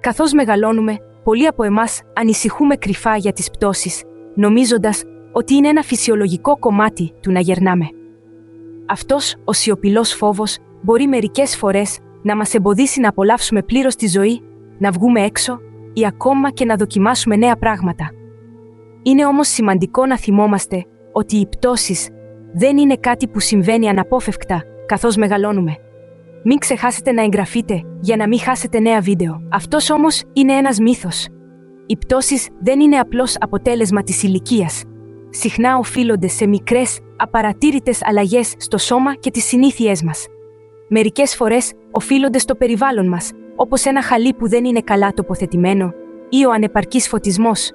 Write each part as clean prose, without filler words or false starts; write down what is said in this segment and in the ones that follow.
Καθώς μεγαλώνουμε, πολλοί από εμάς ανησυχούμε κρυφά για τις πτώσεις, νομίζοντας ότι είναι ένα φυσιολογικό κομμάτι του να γερνάμε. Αυτός ο σιωπηλός φόβος μπορεί μερικές φορές να μας εμποδίσει να απολαύσουμε πλήρως τη ζωή, να βγούμε έξω ή ακόμα και να δοκιμάσουμε νέα πράγματα. Είναι όμως σημαντικό να θυμόμαστε ότι οι πτώσεις δεν είναι κάτι που συμβαίνει αναπόφευκτα καθώς μεγαλώνουμε. Μην ξεχάσετε να εγγραφείτε για να μην χάσετε νέα βίντεο. Αυτός όμως είναι ένας μύθος. Οι πτώσεις δεν είναι απλώς αποτέλεσμα της ηλικίας. Συχνά οφείλονται σε μικρές, απαρατήρητες αλλαγές στο σώμα και τις συνήθειές μας. Μερικές φορές οφείλονται στο περιβάλλον μας, όπως ένα χαλί που δεν είναι καλά τοποθετημένο ή ο ανεπαρκής φωτισμός.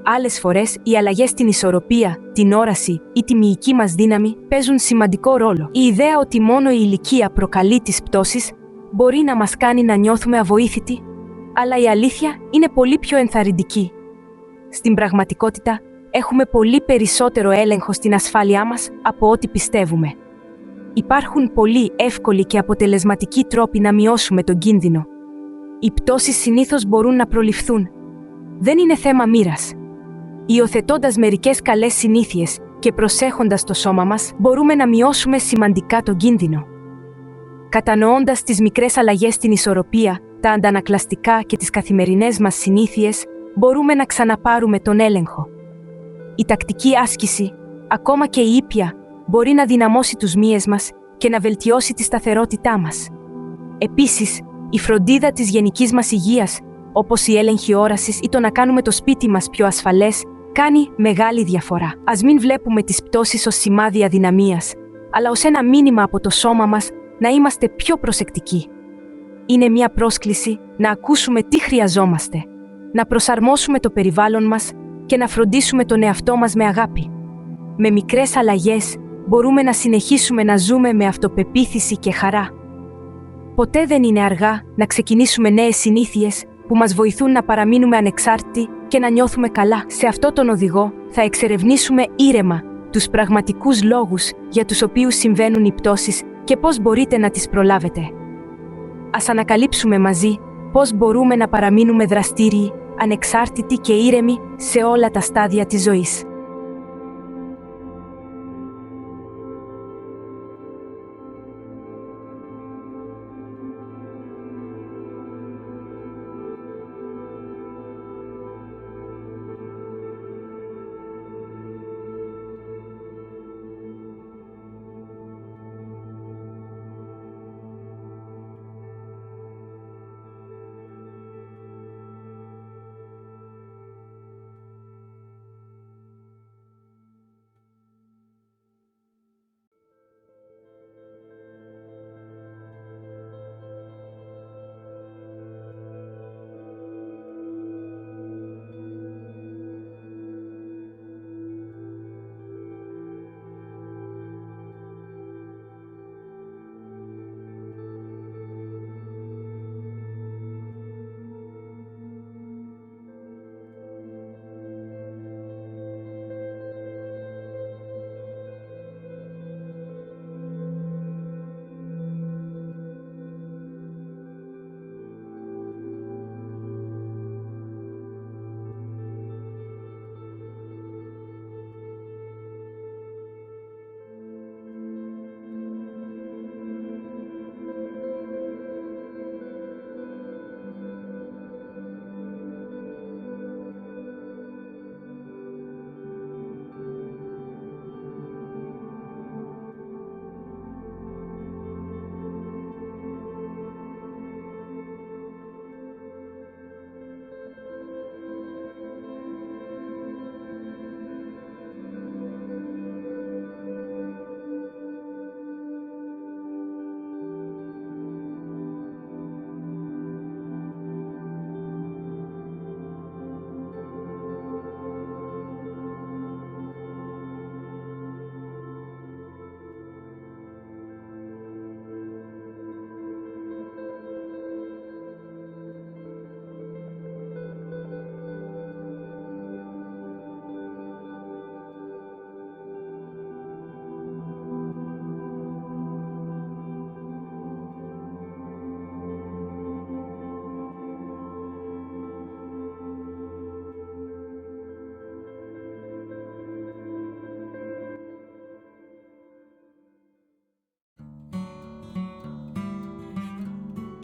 Άλλες φορές, οι αλλαγές στην ισορροπία, την όραση ή τη μυϊκή μας δύναμη παίζουν σημαντικό ρόλο. Η ιδέα ότι μόνο η ηλικία προκαλεί τις πτώσεις μπορεί να μας κάνει να νιώθουμε αβοήθητοι, αλλά η αλήθεια είναι πολύ πιο ενθαρρυντική. Στην πραγματικότητα, έχουμε πολύ περισσότερο έλεγχο στην ασφάλειά μας από ό,τι πιστεύουμε. Υπάρχουν πολύ εύκολοι και αποτελεσματικοί τρόποι να μειώσουμε τον κίνδυνο. Οι πτώσεις συνήθως μπορούν να προληφθούν. Δεν είναι θέμα μοίρας. Υιοθετώντας μερικές καλές συνήθειες και προσέχοντας το σώμα μας, μπορούμε να μειώσουμε σημαντικά τον κίνδυνο. Κατανοώντας τις μικρές αλλαγές στην ισορροπία, τα αντανακλαστικά και τις καθημερινές μας συνήθειες, μπορούμε να ξαναπάρουμε τον έλεγχο. Η τακτική άσκηση, ακόμα και η ήπια, μπορεί να δυναμώσει τους μύες μας και να βελτιώσει τη σταθερότητά μας. Επίσης, η φροντίδα της γενικής μας υγείας, όπως η έλεγχη όρασης ή το να κάνουμε το σπίτι μας πιο ασφαλές, κάνει μεγάλη διαφορά. Ας μην βλέπουμε τις πτώσεις ως σημάδι αδυναμίας, αλλά ως ένα μήνυμα από το σώμα μας να είμαστε πιο προσεκτικοί. Είναι μια πρόσκληση να ακούσουμε τι χρειαζόμαστε, να προσαρμόσουμε το περιβάλλον μας και να φροντίσουμε τον εαυτό μας με αγάπη. Με μικρές αλλαγές μπορούμε να συνεχίσουμε να ζούμε με αυτοπεποίθηση και χαρά. Ποτέ δεν είναι αργά να ξεκινήσουμε νέες συνήθειες που μας βοηθούν να παραμείνουμε ανεξάρτητοι και να νιώθουμε καλά. Σε αυτό τον οδηγό θα εξερευνήσουμε ήρεμα τους πραγματικούς λόγους για τους οποίους συμβαίνουν οι πτώσεις και πώς μπορείτε να τις προλάβετε. Ας ανακαλύψουμε μαζί πώς μπορούμε να παραμείνουμε δραστήριοι, ανεξάρτητοι και ήρεμοι σε όλα τα στάδια της ζωής.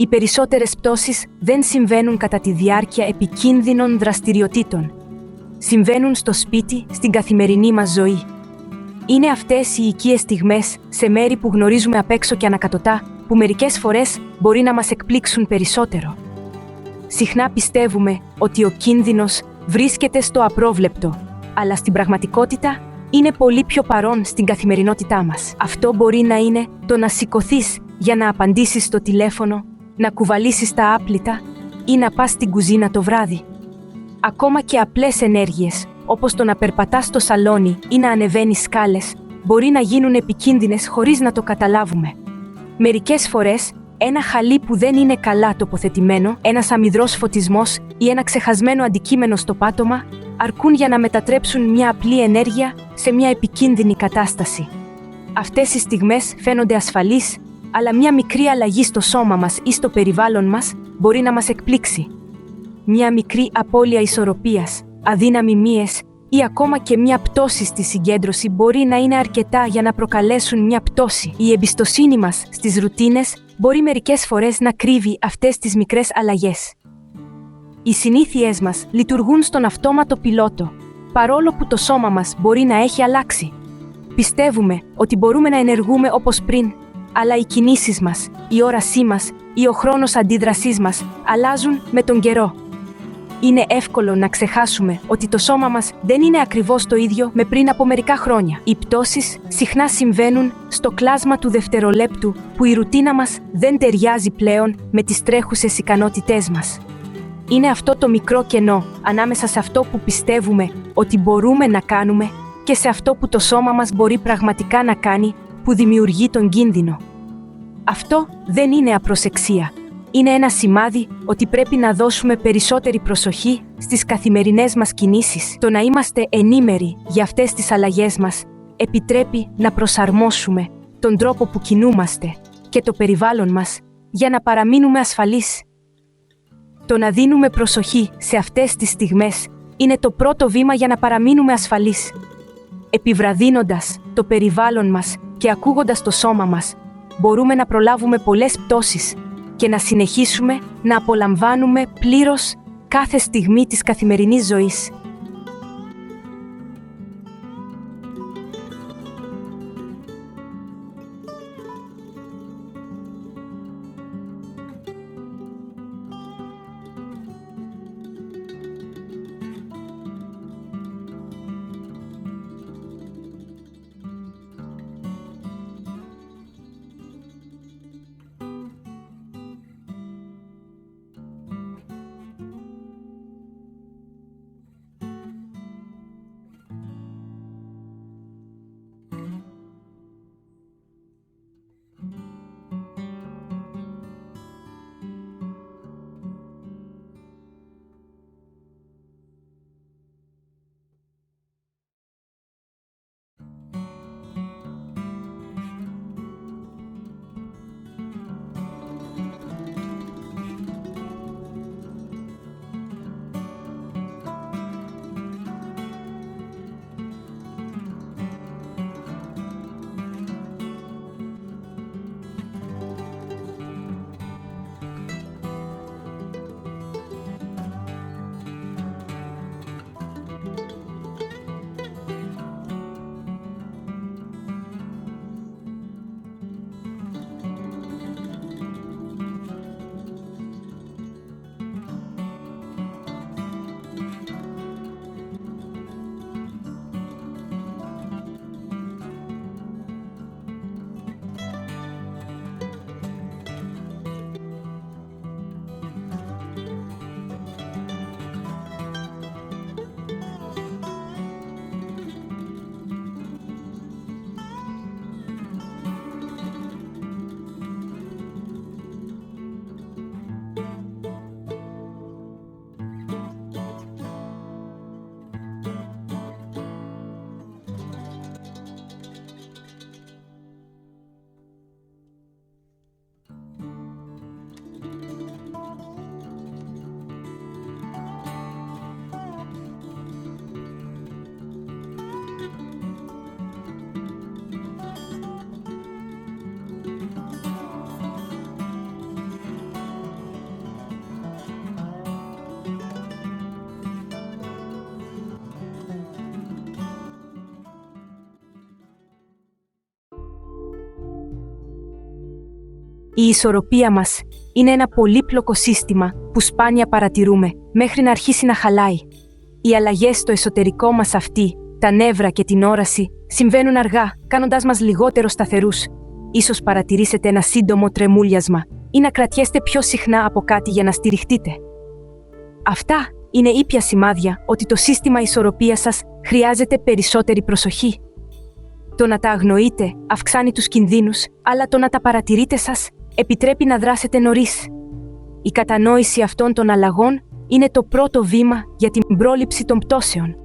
Οι περισσότερες πτώσεις δεν συμβαίνουν κατά τη διάρκεια επικίνδυνων δραστηριοτήτων. Συμβαίνουν στο σπίτι, στην καθημερινή μας ζωή. Είναι αυτές οι οικίες στιγμές, σε μέρη που γνωρίζουμε απ' έξω και ανακατοτά, που μερικές φορές μπορεί να μας εκπλήξουν περισσότερο. Συχνά πιστεύουμε ότι ο κίνδυνος βρίσκεται στο απρόβλεπτο, αλλά στην πραγματικότητα είναι πολύ πιο παρόν στην καθημερινότητά μας. Αυτό μπορεί να είναι το να σηκωθείς για να απαντήσεις στο τηλέφωνο, να κουβαλήσεις τα άπλυτα ή να πας στην κουζίνα το βράδυ. Ακόμα και απλές ενέργειες, όπως το να περπατάς στο σαλόνι ή να ανεβαίνεις σκάλες, μπορεί να γίνουν επικίνδυνες χωρίς να το καταλάβουμε. Μερικές φορές, ένα χαλί που δεν είναι καλά τοποθετημένο, ένας αμυδρός φωτισμός ή ένα ξεχασμένο αντικείμενο στο πάτωμα, αρκούν για να μετατρέψουν μια απλή ενέργεια σε μια επικίνδυνη κατάσταση. Αυτές οι στιγμές φαίνονται ασφαλείς, αλλά μια μικρή αλλαγή στο σώμα μας ή στο περιβάλλον μας μπορεί να μας εκπλήξει. Μια μικρή απώλεια ισορροπίας, αδύναμοι μύες ή ακόμα και μια πτώση στη συγκέντρωση μπορεί να είναι αρκετά για να προκαλέσουν μια πτώση. Η εμπιστοσύνη μας στις ρουτίνες μπορεί μερικές φορές να κρύβει αυτές τις μικρές αλλαγές. Οι συνήθειές μας λειτουργούν στον αυτόματο πιλότο, παρόλο που το σώμα μας μπορεί να έχει αλλάξει. Πιστεύουμε ότι μπορούμε να ενεργούμε όπως πριν, αλλά οι κινήσεις μας, η όρασή μας ή ο χρόνος αντίδρασής μας αλλάζουν με τον καιρό. Είναι εύκολο να ξεχάσουμε ότι το σώμα μας δεν είναι ακριβώς το ίδιο με πριν από μερικά χρόνια. Οι πτώσεις συχνά συμβαίνουν στο κλάσμα του δευτερολέπτου που η ρουτίνα μας δεν ταιριάζει πλέον με τις τρέχουσες ικανότητές μας. Είναι αυτό το μικρό κενό ανάμεσα σε αυτό που πιστεύουμε ότι μπορούμε να κάνουμε και σε αυτό που το σώμα μας μπορεί πραγματικά να κάνει που δημιουργεί τον κίνδυνο. Αυτό δεν είναι απροσεξία. Είναι ένα σημάδι ότι πρέπει να δώσουμε περισσότερη προσοχή στις καθημερινές μας κινήσεις. Το να είμαστε ενήμεροι για αυτές τις αλλαγές μας επιτρέπει να προσαρμόσουμε τον τρόπο που κινούμαστε και το περιβάλλον μας για να παραμείνουμε ασφαλείς. Το να δίνουμε προσοχή σε αυτές τις στιγμές είναι το πρώτο βήμα για να παραμείνουμε ασφαλείς. Επιβραδύνοντας το περιβάλλον μας και ακούγοντας το σώμα μας, μπορούμε να προλάβουμε πολλές πτώσεις και να συνεχίσουμε να απολαμβάνουμε πλήρως κάθε στιγμή της καθημερινής ζωής. Η ισορροπία μας είναι ένα πολύπλοκο σύστημα που σπάνια παρατηρούμε μέχρι να αρχίσει να χαλάει. Οι αλλαγές στο εσωτερικό μας αυτή, τα νεύρα και την όραση, συμβαίνουν αργά, κάνοντάς μας λιγότερο σταθερούς. Ίσως παρατηρήσετε ένα σύντομο τρεμούλιασμα ή να κρατιέστε πιο συχνά από κάτι για να στηριχτείτε. Αυτά είναι ήπια σημάδια ότι το σύστημα ισορροπίας σας χρειάζεται περισσότερη προσοχή. Το να τα αγνοείτε αυξάνει τους κινδύνους, αλλά το να τα παρατηρείτε σας επιτρέπει να δράσετε νωρίς. Η κατανόηση αυτών των αλλαγών είναι το πρώτο βήμα για την πρόληψη των πτώσεων.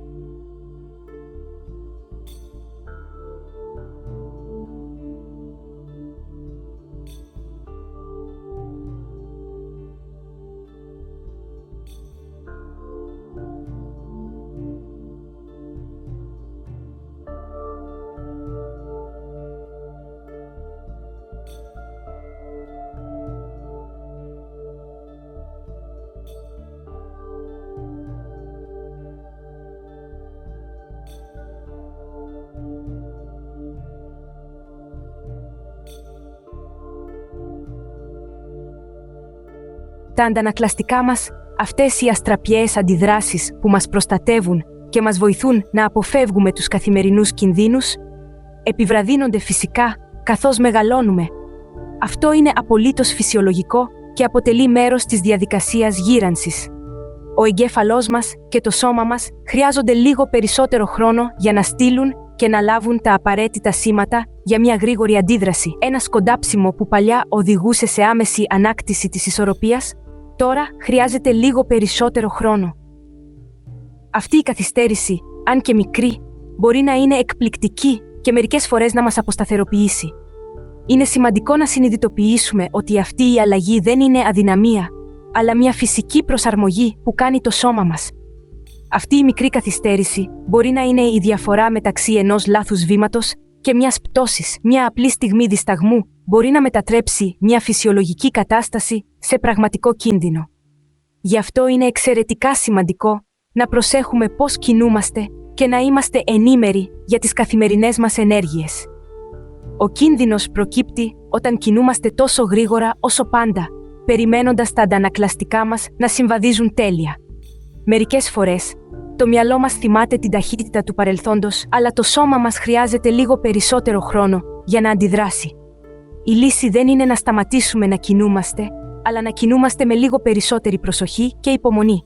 Τα αντανακλαστικά μας, αυτές οι αστραπιαίες αντιδράσεις που μας προστατεύουν και μας βοηθούν να αποφεύγουμε τους καθημερινούς κινδύνους, επιβραδύνονται φυσικά καθώς μεγαλώνουμε. Αυτό είναι απολύτως φυσιολογικό και αποτελεί μέρος της διαδικασίας γύρανσης. Ο εγκέφαλός μας και το σώμα μας χρειάζονται λίγο περισσότερο χρόνο για να στείλουν και να λάβουν τα απαραίτητα σήματα για μια γρήγορη αντίδραση. Ένα σκοντάψιμο που παλιά οδηγούσε σε άμεση ανάκτηση της ισορροπίας, τώρα χρειάζεται λίγο περισσότερο χρόνο. Αυτή η καθυστέρηση, αν και μικρή, μπορεί να είναι εκπληκτική και μερικές φορές να μας αποσταθεροποιήσει. Είναι σημαντικό να συνειδητοποιήσουμε ότι αυτή η αλλαγή δεν είναι αδυναμία, αλλά μια φυσική προσαρμογή που κάνει το σώμα μας. Αυτή η μικρή καθυστέρηση μπορεί να είναι η διαφορά μεταξύ ενός λάθους βήματος και μιας πτώσης. Μια απλή στιγμή δισταγμού μπορεί να μετατρέψει μια φυσιολογική κατάσταση σε πραγματικό κίνδυνο. Γι' αυτό είναι εξαιρετικά σημαντικό να προσέχουμε πώς κινούμαστε και να είμαστε ενήμεροι για τις καθημερινές μας ενέργειες. Ο κίνδυνος προκύπτει όταν κινούμαστε τόσο γρήγορα όσο πάντα, περιμένοντας τα αντανακλαστικά μας να συμβαδίζουν τέλεια. Μερικές φορές, το μυαλό μας θυμάται την ταχύτητα του παρελθόντος, αλλά το σώμα μας χρειάζεται λίγο περισσότερο χρόνο για να αντιδράσει. Η λύση δεν είναι να σταματήσουμε να κινούμαστε, αλλά να κινούμαστε με λίγο περισσότερη προσοχή και υπομονή.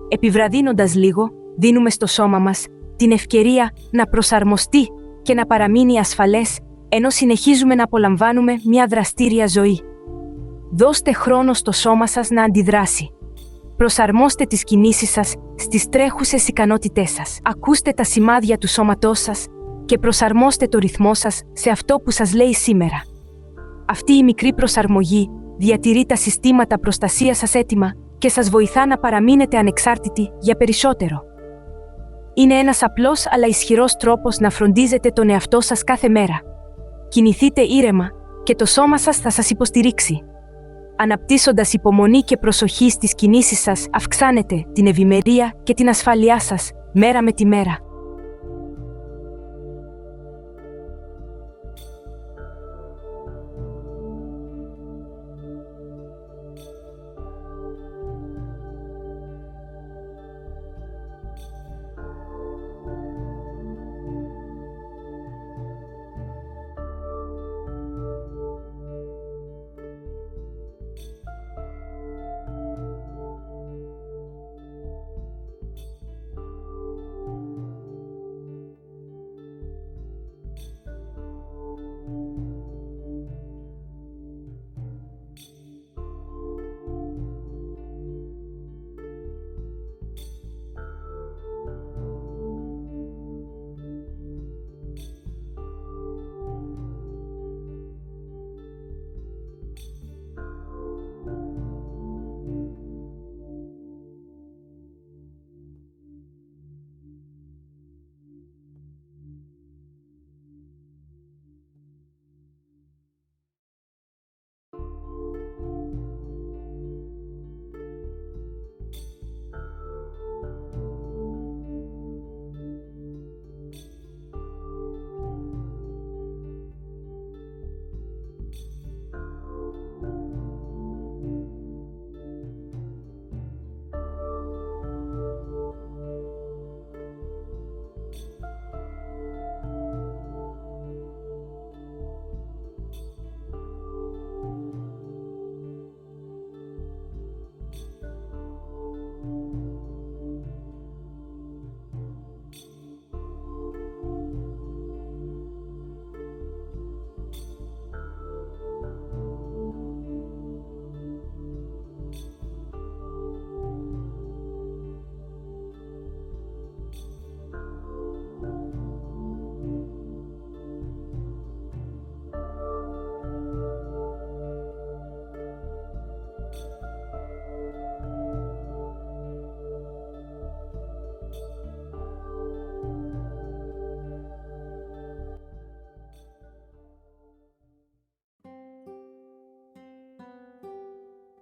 Επιβραδύνοντας λίγο, δίνουμε στο σώμα μας την ευκαιρία να προσαρμοστεί και να παραμείνει ασφαλές, ενώ συνεχίζουμε να απολαμβάνουμε μια δραστήρια ζωή. Δώστε χρόνο στο σώμα σας να αντιδράσει. Προσαρμόστε τις κινήσεις σας στις τρέχουσες ικανότητές σας. Ακούστε τα σημάδια του σώματός σας και προσαρμόστε το ρυθμό σας σε αυτό που σας λέει σήμερα. Αυτή η μικρή προσαρμογή διατηρεί τα συστήματα προστασίας σας έτοιμα και σας βοηθά να παραμείνετε ανεξάρτητοι για περισσότερο. Είναι ένας απλός αλλά ισχυρός τρόπος να φροντίζετε τον εαυτό σας κάθε μέρα. Κινηθείτε ήρεμα και το σώμα σας θα σας υποστηρίξει. Αναπτύσσοντας υπομονή και προσοχή στις κινήσεις σας, αυξάνετε την ευημερία και την ασφάλειά σας μέρα με τη μέρα.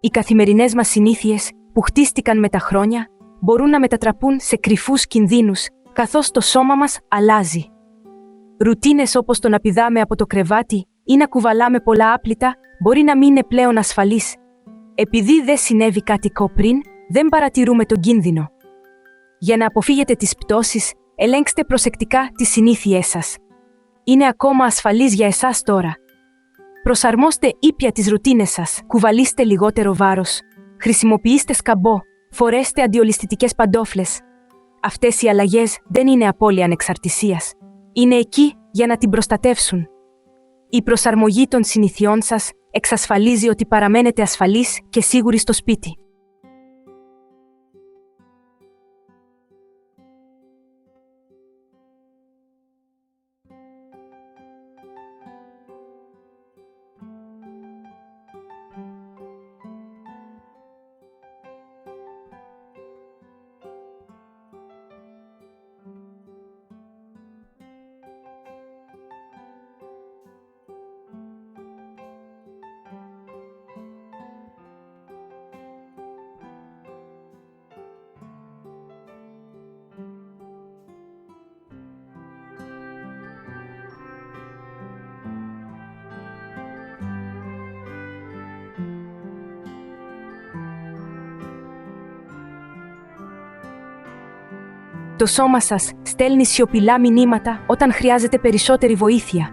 Οι καθημερινές μας συνήθειες, που χτίστηκαν με τα χρόνια, μπορούν να μετατραπούν σε κρυφούς κινδύνους, καθώς το σώμα μας αλλάζει. Ρουτίνες όπως το να πηδάμε από το κρεβάτι ή να κουβαλάμε πολλά άπλυτα μπορεί να μην είναι πλέον ασφαλείς. Επειδή δεν συνέβη κάτι πριν, δεν παρατηρούμε τον κίνδυνο. Για να αποφύγετε τις πτώσεις, ελέγξτε προσεκτικά τις συνήθειές σας. Είναι ακόμα ασφαλής για εσάς τώρα. Προσαρμόστε ήπια τις ρουτίνες σας, κουβαλήστε λιγότερο βάρος, χρησιμοποιήστε σκαμπό, φορέστε αντιολισθητικές παντόφλες. Αυτές οι αλλαγές δεν είναι απώλεια ανεξαρτησίας. Είναι εκεί για να την προστατεύσουν. Η προσαρμογή των συνηθιών σας εξασφαλίζει ότι παραμένετε ασφαλείς και σίγουροι στο σπίτι. Το σώμα σας στέλνει σιωπηλά μηνύματα όταν χρειάζεται περισσότερη βοήθεια.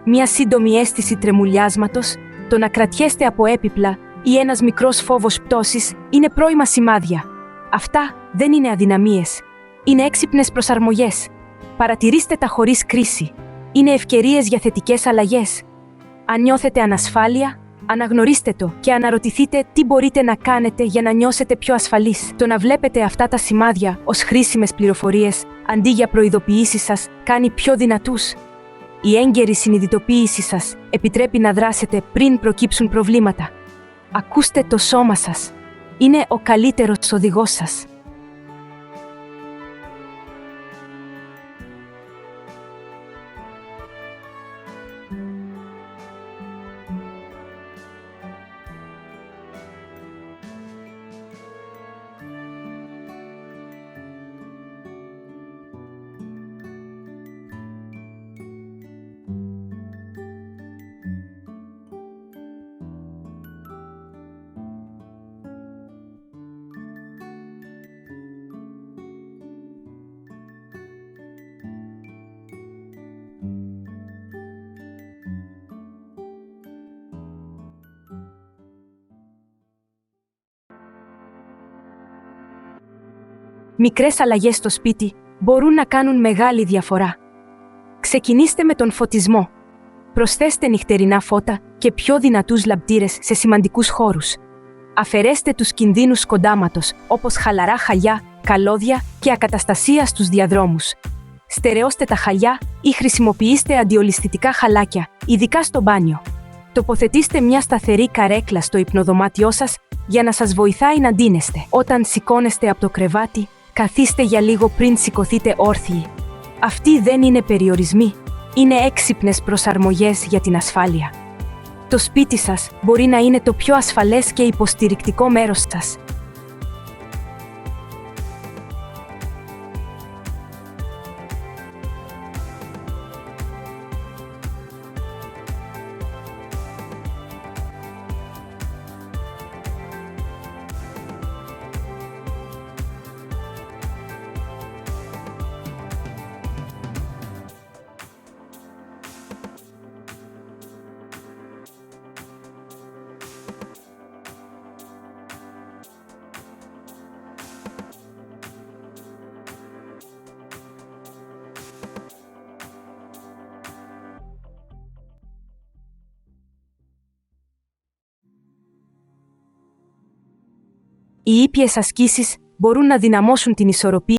Μια σύντομη αίσθηση τρεμουλιάσματος, το να κρατιέστε από έπιπλα ή ένας μικρός φόβος πτώσης είναι πρώιμα σημάδια. Αυτά δεν είναι αδυναμίες. Είναι έξυπνες προσαρμογές. Παρατηρήστε τα χωρίς κρίση. Είναι ευκαιρίες για θετικές αλλαγές. Αν νιώθετε ανασφάλεια, αναγνωρίστε το και αναρωτηθείτε τι μπορείτε να κάνετε για να νιώσετε πιο ασφαλείς. Το να βλέπετε αυτά τα σημάδια ως χρήσιμες πληροφορίες, αντί για προειδοποιήσεις σας, κάνει πιο δυνατούς. Η έγκαιρη συνειδητοποίηση σας επιτρέπει να δράσετε πριν προκύψουν προβλήματα. Ακούστε το σώμα σας. Είναι ο καλύτερος οδηγός σας. Μικρές αλλαγές στο σπίτι μπορούν να κάνουν μεγάλη διαφορά. Ξεκινήστε με τον φωτισμό. Προσθέστε νυχτερινά φώτα και πιο δυνατούς λαμπτήρες σε σημαντικούς χώρους. Αφαιρέστε τους κινδύνους σκοντάματος, όπως χαλαρά χαλιά, καλώδια και ακαταστασία στους διαδρόμους. Στερεώστε τα χαλιά ή χρησιμοποιήστε αντιολισθητικά χαλάκια, ειδικά στο μπάνιο. Τοποθετήστε μια σταθερή καρέκλα στο υπνοδωμάτιό σας για να σας βοηθάει να ντύνεστε. Όταν σηκώνεστε από το κρεβάτι, καθίστε για λίγο πριν σηκωθείτε όρθιοι. Αυτοί δεν είναι περιορισμοί, είναι έξυπνες προσαρμογές για την ασφάλεια. Το σπίτι σας μπορεί να είναι το πιο ασφαλές και υποστηρικτικό μέρος σας. Οι ήπιες ασκήσεις μπορούν να δυναμώσουν την ισορροπία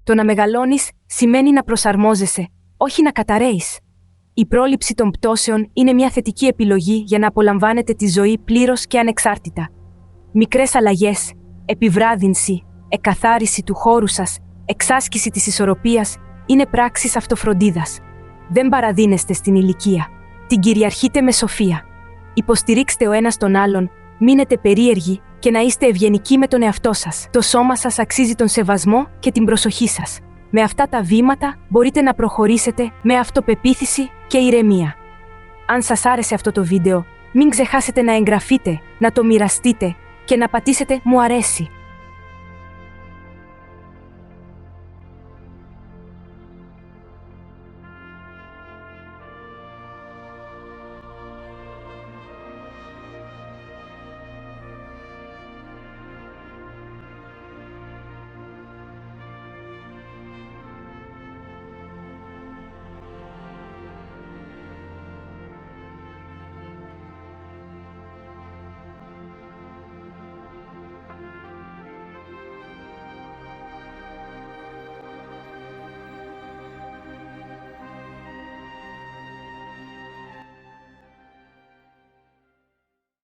Το να μεγαλώνεις σημαίνει να προσαρμόζεσαι, όχι να καταρρέεις. Η πρόληψη των πτώσεων είναι μια θετική επιλογή για να απολαμβάνετε τη ζωή πλήρως και ανεξάρτητα. Μικρές αλλαγές, επιβράδυνση, εκαθάριση του χώρου σας, εξάσκηση της ισορροπίας είναι πράξεις αυτοφροντίδας. Δεν παραδίνεστε στην ηλικία. Την κυριαρχείτε με σοφία. Υποστηρίξτε ο ένας τον άλλον, μείνετε περίεργοι και να είστε ευγενικοί με τον εαυτό σας. Το σώμα σας αξίζει τον σεβασμό και την προσοχή σας. Με αυτά τα βήματα μπορείτε να προχωρήσετε με αυτοπεποίθηση και ηρεμία. Αν σας άρεσε αυτό το βίντεο, μην ξεχάσετε να εγγραφείτε, να το μοιραστείτε και να πατήσετε «Μου αρέσει».